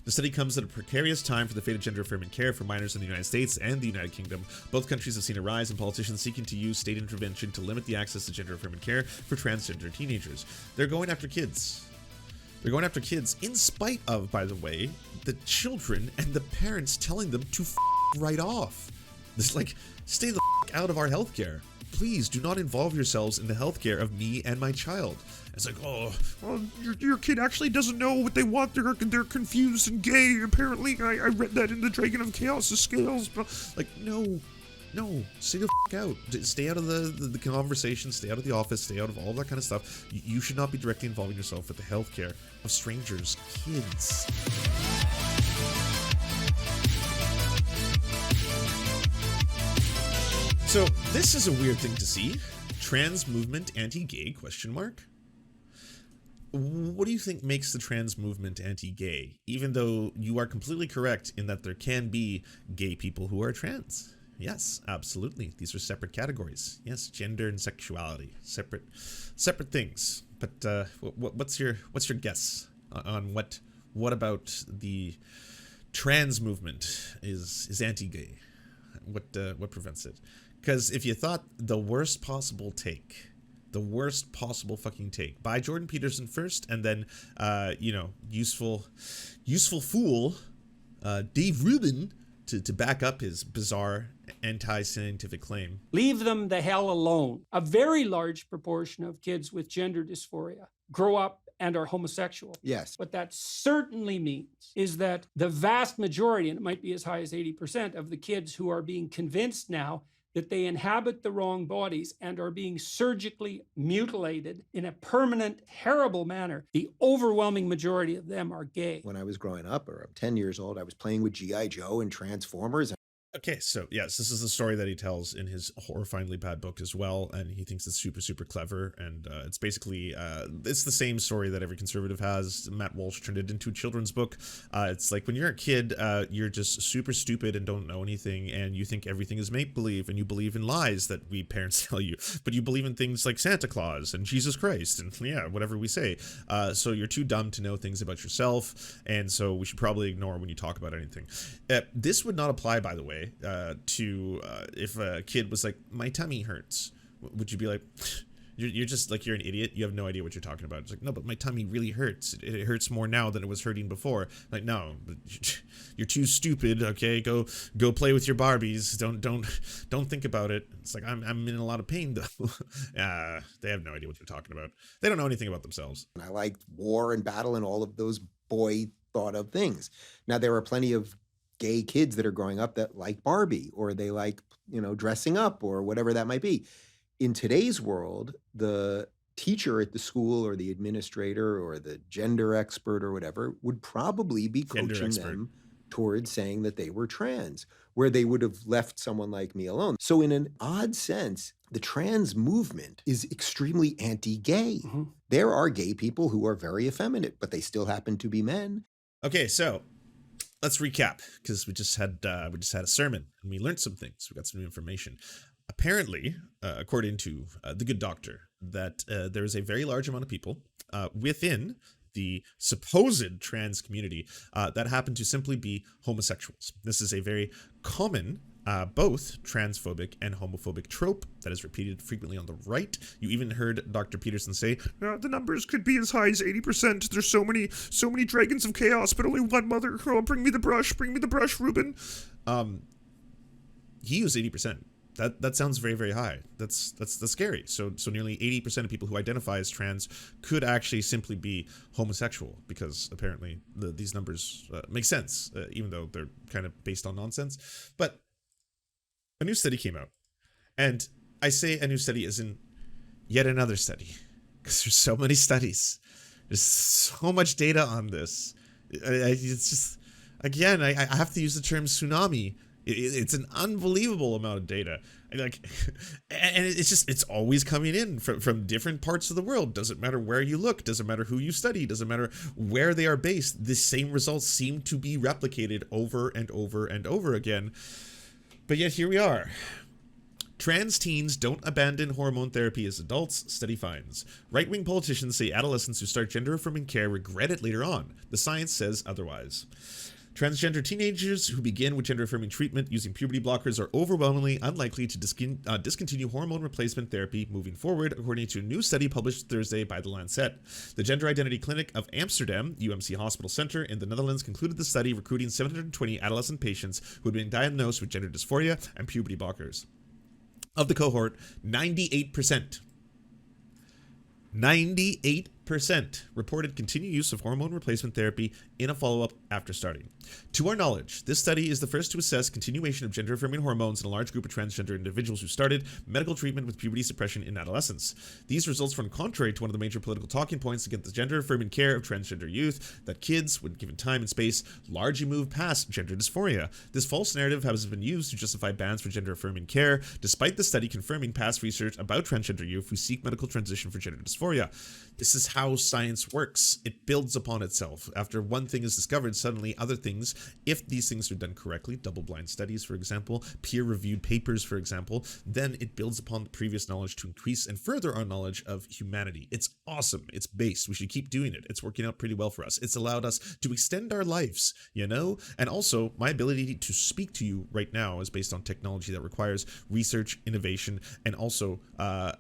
The study comes at a precarious time for the fate of gender-affirming care for minors in the United States and the United Kingdom. Both countries have seen a rise in politicians seeking to use state intervention to limit the access to gender-affirming care for transgender teenagers. They're going after kids. They're going after kids in spite of, by the way, the children and the parents telling them to right off. This, like, stay the out of our healthcare. Please do not involve yourselves in the healthcare of me and my child. It's like, oh, well, your kid actually doesn't know what they want. They're confused and gay. Apparently, I read that in the Dragon of Chaos' scales. But like, no, stay the out. Stay out of the conversation. Stay out of the office. Stay out of all that kind of stuff. You should not be directly involving yourself with the healthcare of strangers' kids. So this is a weird thing to see. Trans movement anti-gay ? What do you think makes the trans movement anti-gay? Even though you are completely correct in that there can be gay people who are trans. Yes, absolutely. These are separate categories. Yes, gender and sexuality, separate things. But what's your guess on what about the trans movement is anti-gay? What prevents it? Because if you thought the worst possible fucking take by Jordan Peterson first, and then useful fool Dave Rubin to back up his bizarre anti-scientific claim. Leave them the hell alone. A very large proportion of kids with gender dysphoria grow up and are homosexual. Yes. What that certainly means is that the vast majority, and it might be as high as 80% of the kids who are being convinced now that they inhabit the wrong bodies and are being surgically mutilated in a permanent, terrible manner, the overwhelming majority of them are gay. When I was growing up, or 10 years old, I was playing with G.I. Joe and Transformers. Okay, so yes, this is the story that he tells in his horrifyingly bad book as well, and he thinks it's super clever, and it's basically, it's the same story that every conservative has. Matt Walsh turned it into a children's book. It's like when you're a kid, you're just super stupid and don't know anything, and you think everything is make-believe, and you believe in lies that we parents tell you, but you believe in things like Santa Claus and Jesus Christ, and yeah, whatever we say. So you're too dumb to know things about yourself, and so we should probably ignore when you talk about anything. This would not apply, by the way, to if a kid was like, my tummy hurts, would you be like, you're just like, you're an idiot, you have no idea what you're talking about? It's like, no, but my tummy really hurts. It hurts more now than it was hurting before. Like, no, you're too stupid. Okay, go play with your Barbies. Don't think about it. It's like, I'm in a lot of pain though. They have no idea what you're talking about. They don't know anything about themselves. I liked war and battle and all of those boy thought of things. Now there are plenty of gay kids that are growing up that like Barbie, or they like, dressing up, or whatever that might be. In today's world, the teacher at the school or the administrator or the gender expert or whatever would probably be coaching them towards saying that they were trans, where they would have left someone like me alone. So in an odd sense, the trans movement is extremely anti-gay. Mm-hmm. There are gay people who are very effeminate, but they still happen to be men. Okay, so let's recap, because we just had a sermon and we learned some things. We got some new information. Apparently, according to the good doctor, that there is a very large amount of people within the supposed trans community that happen to simply be homosexuals. This is a very common both transphobic and homophobic trope that is repeated frequently on the right. You even heard Dr. Peterson say, the numbers could be as high as 80%. There's so many dragons of chaos, but only one mother. Oh, bring me the brush, Rubin. He used 80%. That sounds very, very high. That's scary. So nearly 80% of people who identify as trans could actually simply be homosexual, because apparently these numbers make sense, even though they're kind of based on nonsense. But a new study came out, and I say a new study as in yet another study, because there's so many studies. There's so much data on this. It's just, again, I have to use the term tsunami. It's an unbelievable amount of data, and it's always coming in from different parts of the world. Doesn't matter where you look, doesn't matter who you study, doesn't matter where they are based. The same results seem to be replicated over and over and over again. But yet here we are. Trans teens don't abandon hormone therapy as adults, study finds. Right-wing politicians say adolescents who start gender-affirming care regret it later on. The science says otherwise. Transgender teenagers who begin with gender-affirming treatment using puberty blockers are overwhelmingly unlikely to discontinue hormone replacement therapy moving forward, according to a new study published Thursday by The Lancet. The Gender Identity Clinic of Amsterdam, UMC Hospital Center in the Netherlands, concluded the study recruiting 720 adolescent patients who had been diagnosed with gender dysphoria and puberty blockers. Of the cohort, 98% reported continued use of hormone replacement therapy in a follow-up after starting. To our knowledge, this study is the first to assess continuation of gender-affirming hormones in a large group of transgender individuals who started medical treatment with puberty suppression in adolescence. These results run contrary to one of the major political talking points against the gender-affirming care of transgender youth, that kids, when given time and space, largely move past gender dysphoria. This false narrative has been used to justify bans for gender-affirming care, despite the study confirming past research about transgender youth who seek medical transition for gender dysphoria. This is how science works. It builds upon itself. After one thing is discovered, suddenly other things, if these things are done correctly, double-blind studies, for example, peer-reviewed papers, for example, then it builds upon the previous knowledge to increase and further our knowledge of humanity. It's awesome. It's based. We should keep doing it. It's working out pretty well for us. It's allowed us to extend our lives, you know? And also, my ability to speak to you right now is based on technology that requires research, innovation, and also, a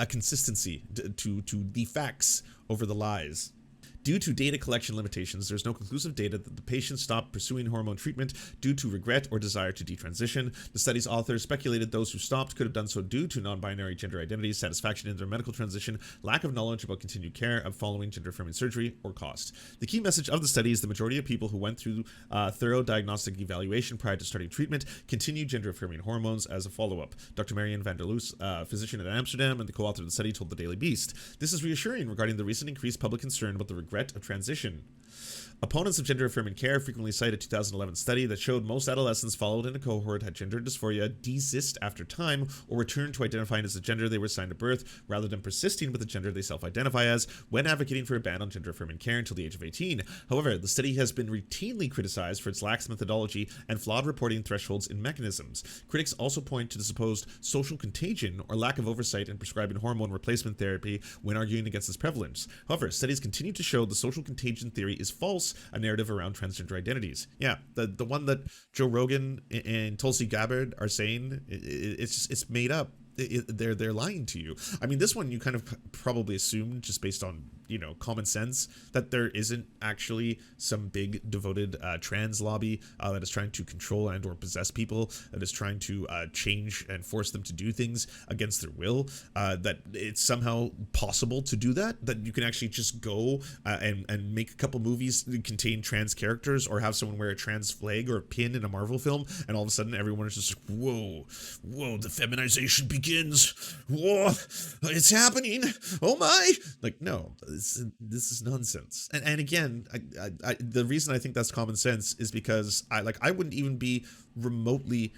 consistency to the facts over the lies. Due to data collection limitations, there's no conclusive data that the patient stopped pursuing hormone treatment due to regret or desire to detransition. The study's authors speculated those who stopped could have done so due to non-binary gender identities, satisfaction in their medical transition, lack of knowledge about continued care of following gender-affirming surgery, or cost. The key message of the study is the majority of people who went through thorough diagnostic evaluation prior to starting treatment continued gender-affirming hormones as a follow-up. Dr. Marian van der Loos, physician at Amsterdam and the co-author of the study, told the Daily Beast. This is reassuring regarding the recent increased public concern about the regret of transition. Opponents of gender-affirming care frequently cite a 2011 study that showed most adolescents followed in a cohort had gender dysphoria desist after time or returned to identifying as the gender they were assigned at birth rather than persisting with the gender they self-identify as when advocating for a ban on gender-affirming care until the age of 18. However, the study has been routinely criticized for its lax methodology and flawed reporting thresholds and mechanisms. Critics also point to the supposed social contagion or lack of oversight in prescribing hormone replacement therapy when arguing against its prevalence. However, studies continue to show the social contagion theory is false, a narrative around transgender identities. Yeah, the one that Joe Rogan and Tulsi Gabbard are saying, it's made up. They're lying to you. I mean, this one you kind of probably assumed just based on, you know, common sense that there isn't actually some big devoted trans lobby that is trying to control and or possess people, that is trying to change and force them to do things against their will, that it's somehow possible to do that you can actually just go and make a couple movies that contain trans characters or have someone wear a trans flag or a pin in a Marvel film and all of a sudden everyone is just like, whoa, the feminization begins. Whoa, it's happening. Oh my. Like, no, this is nonsense. And again, I the reason I think that's common sense is because I wouldn't even be remotely,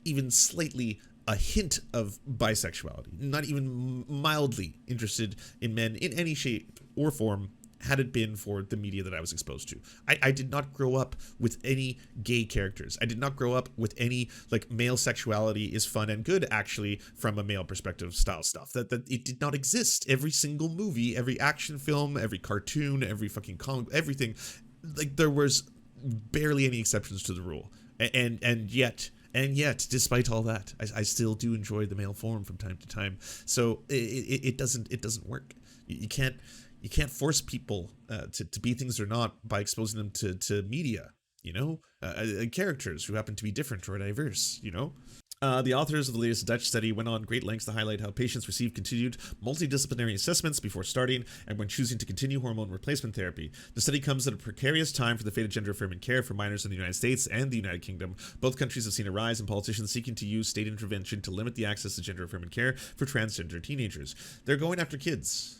even slightly a hint of bisexuality, not even mildly interested in men in any shape or form had it been for the media that I was exposed to. I did not grow up with any gay characters. I did not grow up with any, like, male sexuality is fun and good, actually, from a male perspective style stuff. That it did not exist. Every single movie, every action film, every cartoon, every fucking comic, everything, like, there was barely any exceptions to the rule. And yet, despite all that, I still do enjoy the male form from time to time. So it doesn't work. You can't force people to be things they're not by exposing them to media, you know, characters who happen to be different or diverse, you know. The authors of the latest Dutch study went on great lengths to highlight how patients receive continued multidisciplinary assessments before starting and when choosing to continue hormone replacement therapy. The study comes at a precarious time for the fate of gender-affirming care for minors in the United States and the United Kingdom. Both countries have seen a rise in politicians seeking to use state intervention to limit the access to gender-affirming care for transgender teenagers. They're going after kids.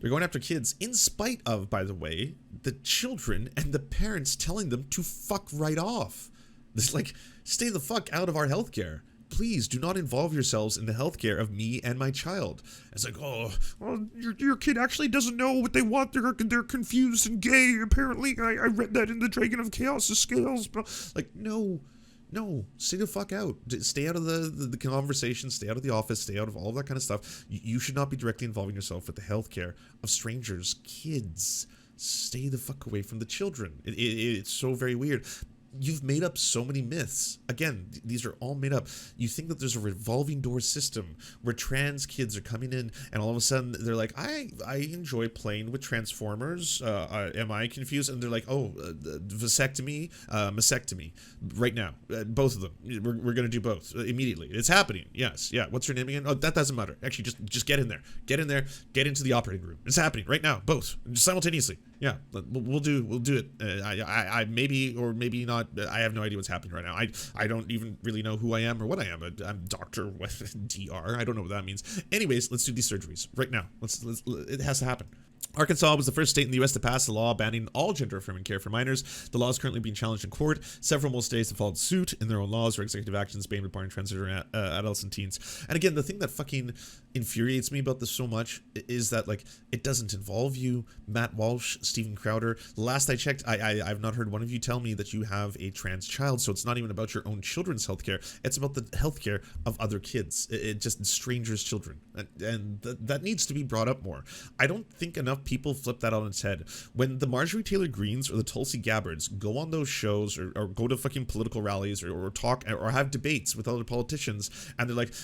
They're going after kids in spite of, by the way, the children and the parents telling them to fuck right off. It's like, stay the fuck out of our healthcare. Please do not involve yourselves in the healthcare of me and my child. It's like, oh, well, your kid actually doesn't know what they want. They're confused and gay. Apparently, I read that in the Dragon of Chaos' scales. But like, no, No, stay the fuck out. Stay out of the conversation, stay out of the office, stay out of all that kind of stuff. You should not be directly involving yourself with the healthcare of strangers, kids. Stay the fuck away from the children. It's so very weird. You've made up so many myths. Again, these are all made up. You think that there's a revolving door system where trans kids are coming in and all of a sudden they're like, I enjoy playing with Transformers. Am I confused? And they're like, oh, vasectomy, mastectomy, right now. Both of them. We're going to do both immediately. It's happening. Yes. Yeah. What's her name again? Oh, that doesn't matter. Actually, just get in there. Get in there. Get into the operating room. It's happening right now. Both. Simultaneously. Yeah. We'll do it. I maybe or maybe not. I have no idea what's happening right now. I don't even really know who I am or what I am. I'm Dr. DR. I don't know what that means. Anyways, let's do these surgeries right now. It has to happen. Arkansas was the first state in the U.S. to pass a law banning all gender-affirming care for minors. The law is currently being challenged in court. Several more states have followed suit in their own laws or executive actions banned requiring transgender adolescent teens. And again, the thing that fucking infuriates me about this so much is that, like, it doesn't involve you, Matt Walsh, Steven Crowder. Last I checked, I've not heard one of you tell me that you have a trans child, so it's not even about your own children's healthcare. It's about the healthcare of other kids. It just strangers' children. And that needs to be brought up more. I don't think enough people flip that on its head. When the Marjorie Taylor Greens or the Tulsi Gabbards go on those shows or go to fucking political rallies or talk or have debates with other politicians, and they're like,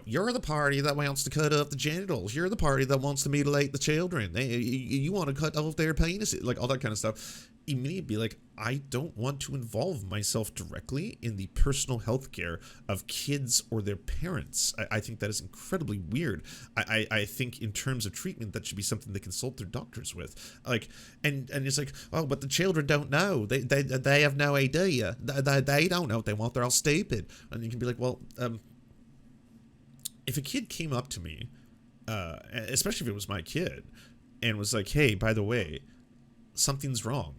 you're the party that wants to cut off the genitals, you're the party that wants to mutilate the children, you want to cut off their penises, like all that kind of stuff, immediately be like, I don't want to involve myself directly in the personal health care of kids or their parents. I think that is incredibly weird. I think in terms of treatment, that should be something they consult their doctors with. Like, and it's like, oh, but the children don't know. They have no idea. They don't know what they want. They're all stupid. And you can be like, well, if a kid came up to me, especially if it was my kid, and was like, hey, by the way, something's wrong.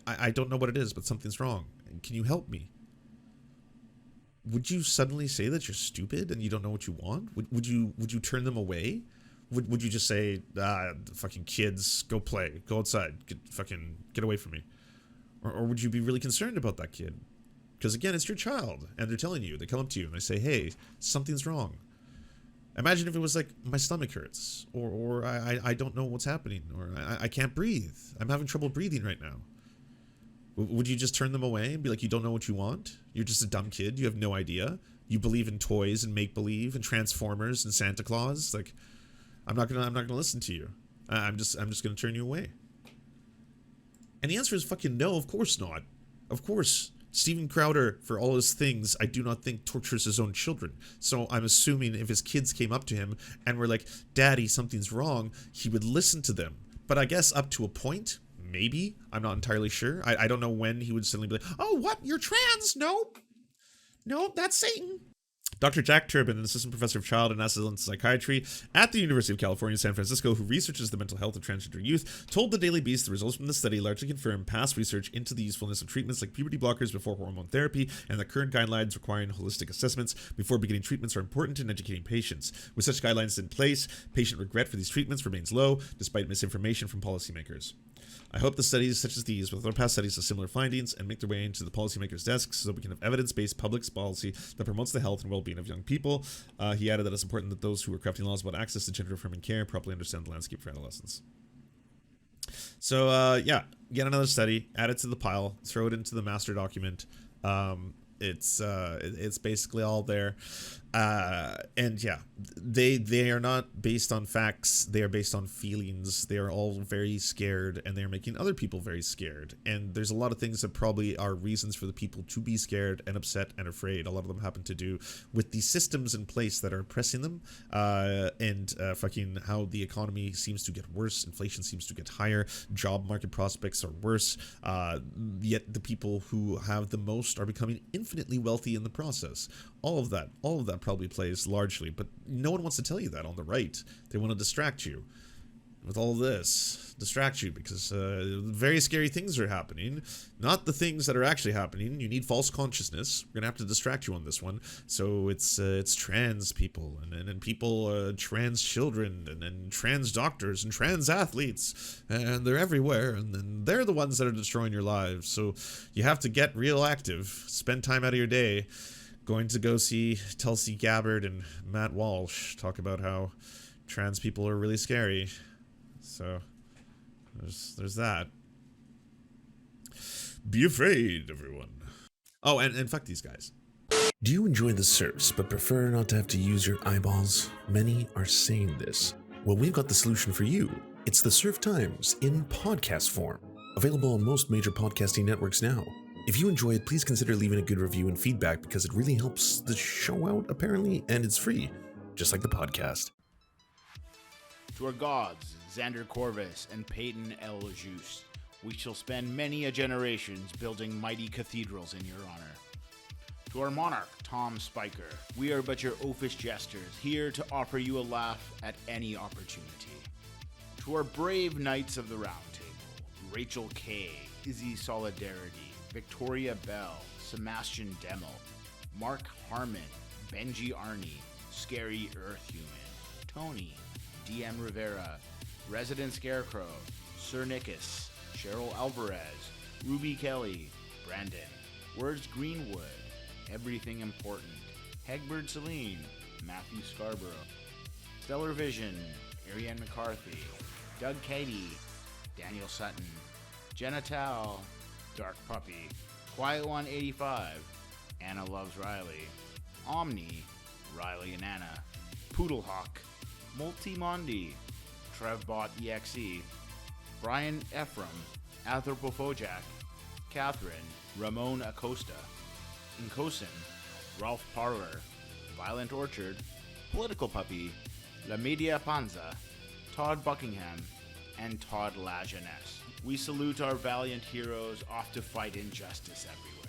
I don't know what it is, but something's wrong. Can you help me? Would you suddenly say that you're stupid and you don't know what you want? Would you turn them away? Would you just say, fucking kids, go play, go outside, get away from me? Or would you be really concerned about that kid? Because again, it's your child, and they're telling you, they come up to you and they say, hey, something's wrong. Imagine if it was like, my stomach hurts, or I don't know what's happening, or I can't breathe. I'm having trouble breathing right now. Would you just turn them away and be like, you don't know what you want? You're just a dumb kid. You have no idea. You believe in toys and make-believe and Transformers and Santa Claus. Like, I'm not gonna listen to you. I'm just gonna turn you away. And the answer is fucking no, of course not. Of course. Steven Crowder, for all his things, I do not think tortures his own children. So I'm assuming if his kids came up to him and were like, Daddy, something's wrong, he would listen to them. But I guess up to a point, maybe. I'm not entirely sure. I don't know when he would suddenly be like, oh, what? You're trans? Nope. Nope, that's Satan. Dr. Jack Turbin, an assistant professor of child and adolescent psychiatry at the University of California, San Francisco, who researches the mental health of transgender youth, told the Daily Beast the results from the study largely confirm past research into the usefulness of treatments like puberty blockers before hormone therapy, and the current guidelines requiring holistic assessments before beginning treatments are important in educating patients. With such guidelines in place, patient regret for these treatments remains low, despite misinformation from policymakers. I hope the studies such as these, with other past studies of similar findings, and make their way into the policymakers' desks so that we can have evidence-based public policy that promotes the health and well-being of young people. He added that it's important that those who are crafting laws about access to gender-affirming care properly understand the landscape for adolescents. So, yeah, get another study, add it to the pile, throw it into the master document. It's basically all there. And yeah, they are not based on facts. They are based on feelings. They are all very scared, and they're making other people very scared. And there's a lot of things that probably are reasons for the people to be scared and upset and afraid. A lot of them happen to do with the systems in place that are oppressing them, and fucking how the economy seems to get worse. Inflation seems to get higher. Job market prospects are worse. Yet the people who have the most are becoming infinitely wealthy in the process. All of that probably plays largely, but no one wants to tell you that on the right. They want to distract you. with all this, distract you, because very scary things are happening. Not the things that are actually happening. You need false consciousness. We're gonna have to distract you on this one. So it's trans people and people, trans children and trans doctors and trans athletes, and they're everywhere, and then they're the ones that are destroying your lives. So you have to get real active. Spend time out of your day going to go see Tulsi Gabbard and Matt Walsh talk about how trans people are really scary. So there's that. Be afraid, everyone. Oh, and fuck these guys. Do you enjoy the Serfs but prefer not to have to use your eyeballs? Many are saying this. Well, we've got the solution for you. It's the Serf Times in podcast form, available on most major podcasting networks now. If you enjoy it, please consider leaving a good review and feedback, because it really helps the show out, apparently, and it's free, just like the podcast. To our gods, Xander Corvus and Peyton L. Juste, we shall spend many a generations building mighty cathedrals in your honor. To our monarch, Tom Spiker, we are but your oafish jesters, here to offer you a laugh at any opportunity. To our brave knights of the Round Table, Rachel K., Izzy Solidarity, Victoria Bell, Sebastian Demmel, Mark Harmon, Benji Arney, Scary Earth Human, Tony, DM Rivera, Resident Scarecrow, Sir Nickus, Cheryl Alvarez, Ruby Kelly, Brandon, Words Greenwood, Everything Important, Hegbert Celine, Matthew Scarborough, Stellar Vision, Ariane McCarthy, Doug Cady, Daniel Sutton, Jenna Tao, Dark Puppy, Quiet One 85, Anna Loves Riley, Omni, Riley and Anna, Poodlehawk, Multimondi, Trevbot EXE, Brian Ephraim, Anthropophojack, Catherine, Ramon Acosta, Incosin, Ralph Parler, Violent Orchard, Political Puppy, La Media Panza, Todd Buckingham, and Todd La Jeunesse. We salute our valiant heroes off to fight injustice everywhere.